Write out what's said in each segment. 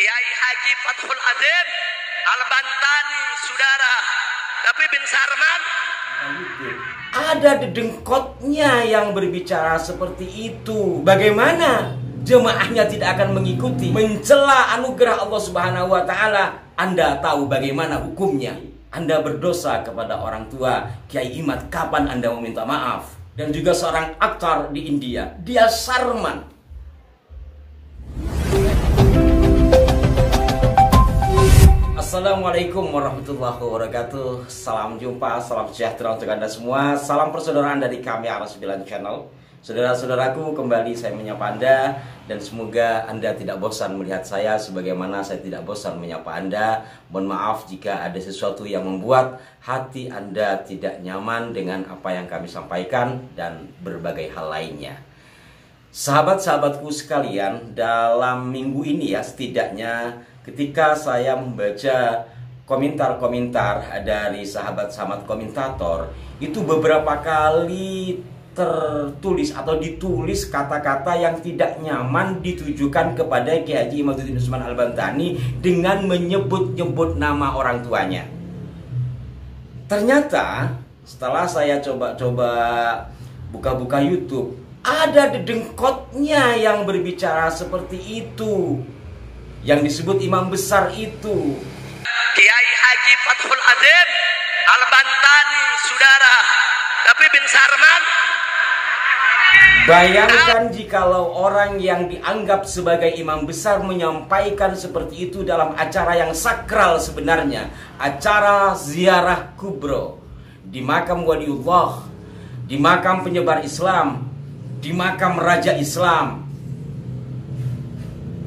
Kiai Haji Fathul Adzim Al-Bantani, saudara. Tapi bin Sarman ada dedengkotnya yang berbicara seperti itu. Bagaimana jemaahnya tidak akan mengikuti, mencela anugerah Allah Subhanahu wa taala? Anda tahu bagaimana hukumnya? Anda berdosa kepada orang tua Kiai Imad, kapan Anda meminta maaf? Dan juga seorang aktor di India, dia Sarman. Assalamualaikum warahmatullahi wabarakatuh. Salam jumpa, salam sejahtera untuk Anda semua. Salam persaudaraan dari kami Ar9 Channel. Saudara-saudaraku, kembali saya menyapa Anda. Dan semoga Anda tidak bosan melihat saya sebagaimana saya tidak bosan menyapa Anda. Mohon maaf jika ada sesuatu yang membuat hati Anda tidak nyaman dengan apa yang kami sampaikan dan berbagai hal lainnya. Sahabat-sahabatku sekalian, dalam minggu ini ya setidaknya ketika saya membaca komentar-komentar dari sahabat-sahabat komentator, itu beberapa kali tertulis atau ditulis kata-kata yang tidak nyaman ditujukan kepada Kiai Haji Imaduddin Usman Al-Bantani dengan menyebut-nyebut nama orang tuanya. Ternyata setelah saya coba-coba buka-buka YouTube, ada dedengkotnya yang berbicara seperti itu, yang disebut imam besar itu. Kiai Haji Fathul Adzim Al-Bantani, saudara. Tapi bin Sarman, bayangkan jikalau orang yang dianggap sebagai imam besar menyampaikan seperti itu dalam acara yang sakral sebenarnya, acara ziarah kubro di makam waliullah, di makam penyebar Islam, di makam raja Islam,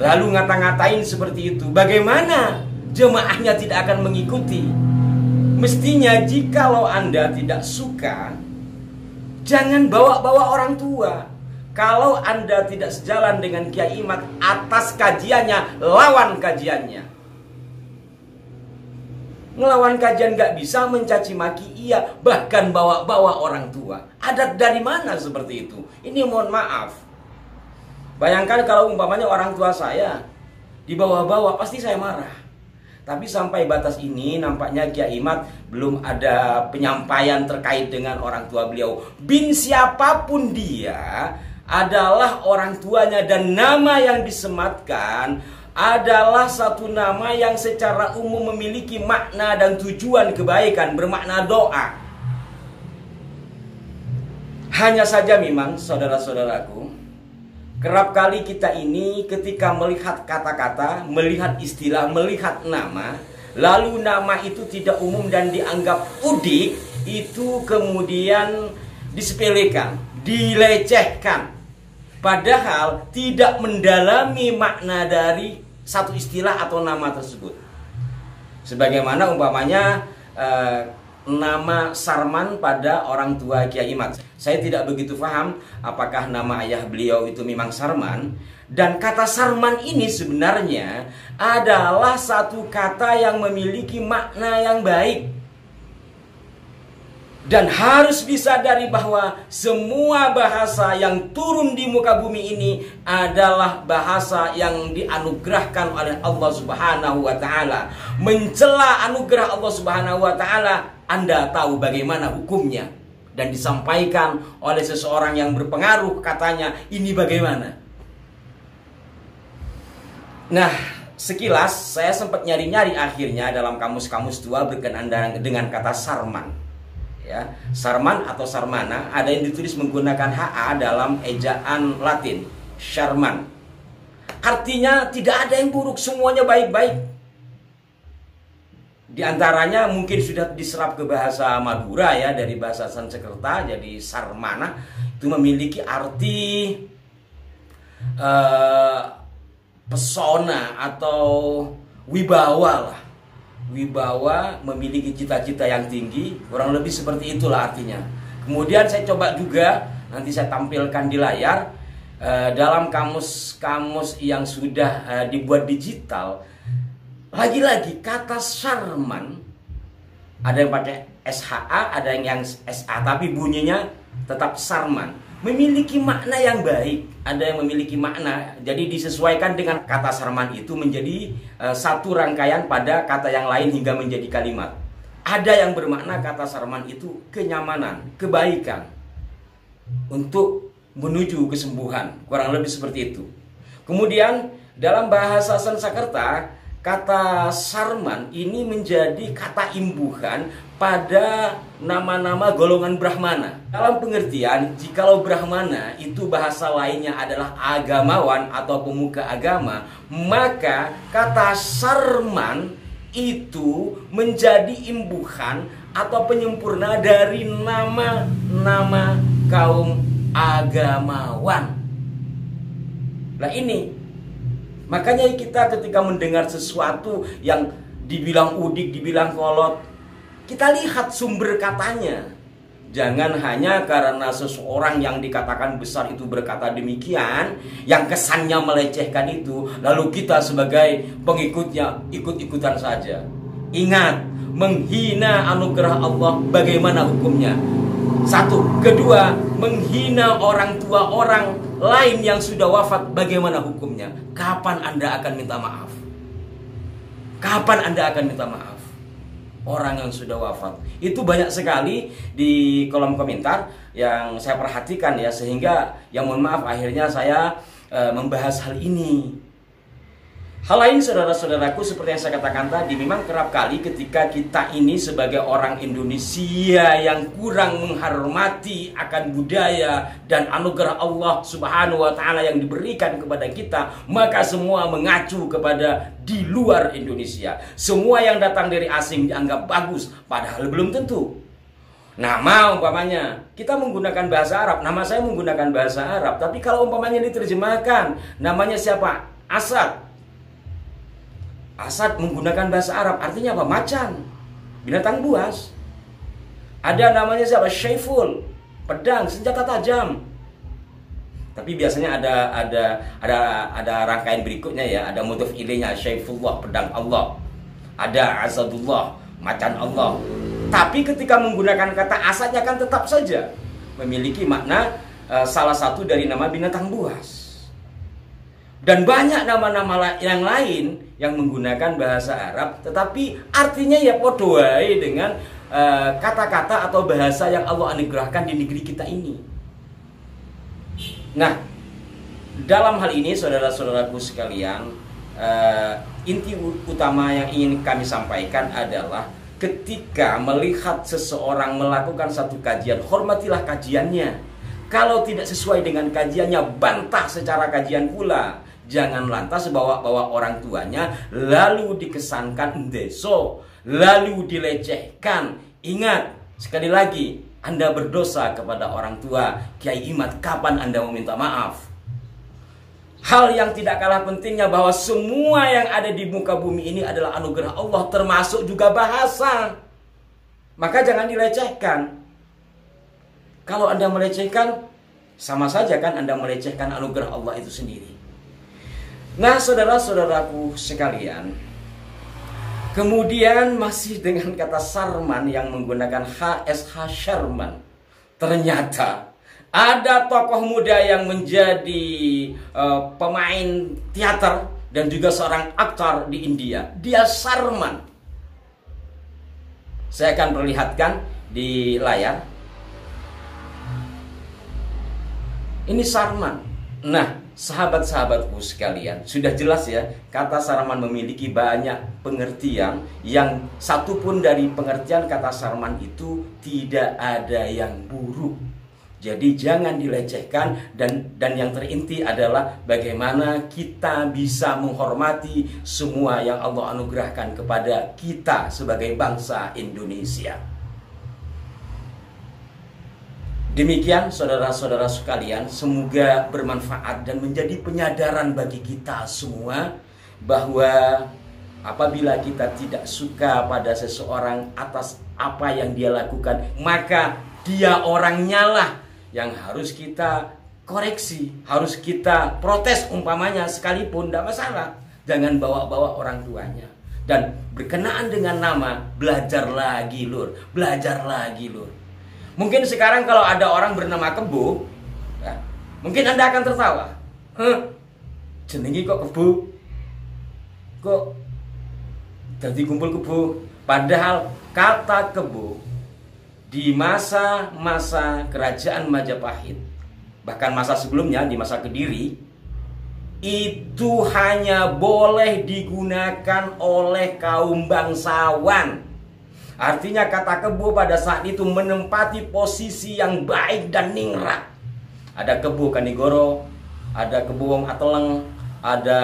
lalu ngata-ngatain seperti itu. Bagaimana jemaahnya tidak akan mengikuti? Mestinya jikalau Anda tidak suka, jangan bawa-bawa orang tua. Kalau Anda tidak sejalan dengan Kiai Imad atas kajiannya, lawan kajiannya. Ngelawan kajian gak bisa, mencaci maki iya, bahkan bawa-bawa orang tua. Adat dari mana seperti itu? Ini mohon maaf. Bayangkan kalau umpamanya orang tua saya dibawa-bawa, pasti saya marah. Tapi sampai batas ini nampaknya Kiai Imad belum ada penyampaian terkait dengan orang tua beliau. Bin siapapun dia adalah orang tuanya, dan nama yang disematkan adalah satu nama yang secara umum memiliki makna dan tujuan kebaikan, bermakna doa. Hanya saja memang saudara-saudaraku, kerap kali kita ini ketika melihat kata-kata, melihat istilah, melihat nama, lalu nama itu tidak umum dan dianggap udik, itu kemudian disepelekan, dilecehkan. Padahal tidak mendalami makna dari satu istilah atau nama tersebut. Sebagaimana umpamanya nama Sarman pada orang tua Kiai Imad. Saya tidak begitu paham apakah nama ayah beliau itu memang Sarman. Dan kata Sarman ini sebenarnya adalah satu kata yang memiliki makna yang baik. Dan harus disadari bahwa semua bahasa yang turun di muka bumi ini adalah bahasa yang dianugerahkan oleh Allah Subhanahu wa taala. Mencela anugerah Allah Subhanahu wa taala, Anda tahu bagaimana hukumnya, dan disampaikan oleh seseorang yang berpengaruh, katanya ini bagaimana. Nah, sekilas saya sempat nyari-nyari akhirnya dalam kamus-kamus tua berkenaan dengan kata Sarman. Ya, Sarman atau Sarmana ada yang ditulis menggunakan HA dalam ejaan Latin, Sharman. Artinya tidak ada yang buruk, semuanya baik-baik. Di antaranya mungkin sudah diserap ke bahasa Madura ya, dari bahasa Sanskerta, jadi Sarmana itu memiliki arti pesona atau wibawa lah. Wibawa, memiliki cita-cita yang tinggi, kurang lebih seperti itulah artinya. Kemudian saya coba juga, nanti saya tampilkan di layar, dalam kamus-kamus yang sudah dibuat digital. Lagi-lagi kata Sarman, ada yang pakai SHA, ada yang SA, tapi bunyinya tetap Sarman. memiliki makna yang baik, ada yang memiliki makna. Jadi disesuaikan dengan kata Sarman itu menjadi satu rangkaian pada kata yang lain hingga menjadi kalimat. Ada yang bermakna kata Sarman itu kenyamanan, kebaikan untuk menuju kesembuhan, kurang lebih seperti itu. Kemudian dalam bahasa Sanskerta, kata Sarman ini menjadi kata imbuhan pada nama-nama golongan Brahmana. Dalam pengertian, jikalau Brahmana itu bahasa lainnya adalah agamawan atau pemuka agama, maka kata Sarman itu menjadi imbuhan atau penyempurna dari nama-nama kaum agamawan. Nah ini, makanya kita ketika mendengar sesuatu yang dibilang udik, dibilang kolot, kita lihat sumber katanya. Jangan hanya karena seseorang yang dikatakan besar itu berkata demikian, yang kesannya melecehkan itu, lalu kita sebagai pengikutnya ikut-ikutan saja. Ingat, menghina anugerah Allah bagaimana hukumnya? Satu. Kedua, menghina orang tua orang lain yang sudah wafat bagaimana hukumnya? Kapan Anda akan minta maaf? Kapan Anda akan minta maaf? Orang yang sudah wafat. Itu banyak sekali di kolom komentar yang saya perhatikan ya, sehingga yang mohon maaf akhirnya saya membahas hal ini. Hal lain saudara-saudaraku, seperti yang saya katakan tadi, memang kerap kali ketika kita ini sebagai orang Indonesia yang kurang menghormati akan budaya dan anugerah Allah Subhanahu wa taala yang diberikan kepada kita, maka semua mengacu kepada di luar Indonesia. Semua yang datang dari asing dianggap bagus, padahal belum tentu. Nama umpamanya kita menggunakan bahasa Arab, nama saya menggunakan bahasa Arab, tapi kalau umpamanya diterjemahkan, namanya siapa? Asad. Asad menggunakan bahasa Arab, artinya apa? Macan, binatang buas. Ada namanya siapa? Syaiful, pedang, senjata tajam. Tapi biasanya ada rangkaian berikutnya ya, ada mudhof ilaihnya, Syaifullah, pedang Allah. Ada Azadullah, macan Allah. Tapi ketika menggunakan kata asadnya kan tetap saja memiliki makna salah satu dari nama binatang buas. Dan banyak nama-nama yang lain yang menggunakan bahasa Arab, tetapi artinya ya podo wae dengan kata-kata atau bahasa yang Allah anugerahkan di negeri kita ini. Nah, dalam hal ini saudara-saudaraku sekalian, inti utama yang ingin kami sampaikan adalah ketika melihat seseorang melakukan satu kajian, hormatilah kajiannya. Kalau tidak sesuai dengan kajiannya, bantah secara kajian pula. Jangan lantas bawa-bawa orang tuanya lalu dikesankan deso, lalu dilecehkan. Ingat, sekali lagi, Anda berdosa kepada orang tua. Kiai Imad, kapan Anda meminta maaf? Hal yang tidak kalah pentingnya bahwa semua yang ada di muka bumi ini adalah anugerah Allah, termasuk juga bahasa. Maka jangan dilecehkan. Kalau Anda melecehkan, sama saja kan Anda melecehkan anugerah Allah itu sendiri. Nah, saudara-saudaraku sekalian, kemudian masih dengan kata Sarman yang menggunakan HSH Sharman, ternyata ada tokoh muda yang menjadi pemain teater dan juga seorang aktor di India. Dia Sarman. Saya akan perlihatkan di layar. Ini Sarman. Nah, sahabat-sahabatku sekalian, sudah jelas ya, kata Sarman memiliki banyak pengertian, yang satu pun dari pengertian kata Sarman itu tidak ada yang buruk. Jadi jangan dilecehkan, dan yang terinti adalah bagaimana kita bisa menghormati semua yang Allah anugerahkan kepada kita sebagai bangsa Indonesia. Demikian saudara-saudara sekalian, semoga bermanfaat dan menjadi penyadaran bagi kita semua bahwa apabila kita tidak suka pada seseorang atas apa yang dia lakukan, maka dia orangnya lah yang harus kita koreksi, harus kita protes umpamanya, sekalipun tidak masalah. Jangan bawa-bawa orang tuanya. Dan berkenaan dengan nama, belajar lagi lur, belajar lagi lur. Mungkin sekarang kalau ada orang bernama Kebo, Mungkin Anda akan tertawa. Jenengi kok kebo? Kok jadi kumpul kebo? Padahal kata kebo di masa-masa kerajaan Majapahit, bahkan masa sebelumnya di masa Kediri, itu hanya boleh digunakan oleh kaum bangsawan. Artinya kata kebo pada saat itu menempati posisi yang baik dan ningrat. Ada kebo Kanigoro, ada kebo Wong Ateleng, ada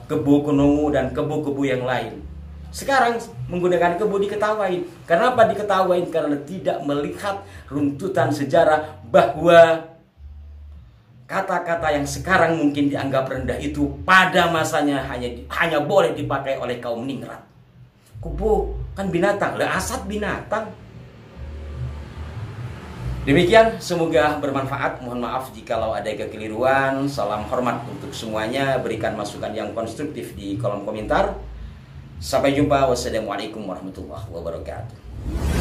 kebo Konongo, dan kebo-kebo yang lain. Sekarang menggunakan kebo diketawain. Kenapa diketawain? Karena tidak melihat runtutan sejarah bahwa kata-kata yang sekarang mungkin dianggap rendah itu pada masanya hanya boleh dipakai oleh kaum ningrat. Kebo kan binatang, lah asat binatang. Demikian, semoga bermanfaat. Mohon maaf jikalau ada kekeliruan. Salam hormat untuk semuanya. Berikan masukan yang konstruktif di kolom komentar. Sampai jumpa. Wassalamualaikum warahmatullahi wabarakatuh.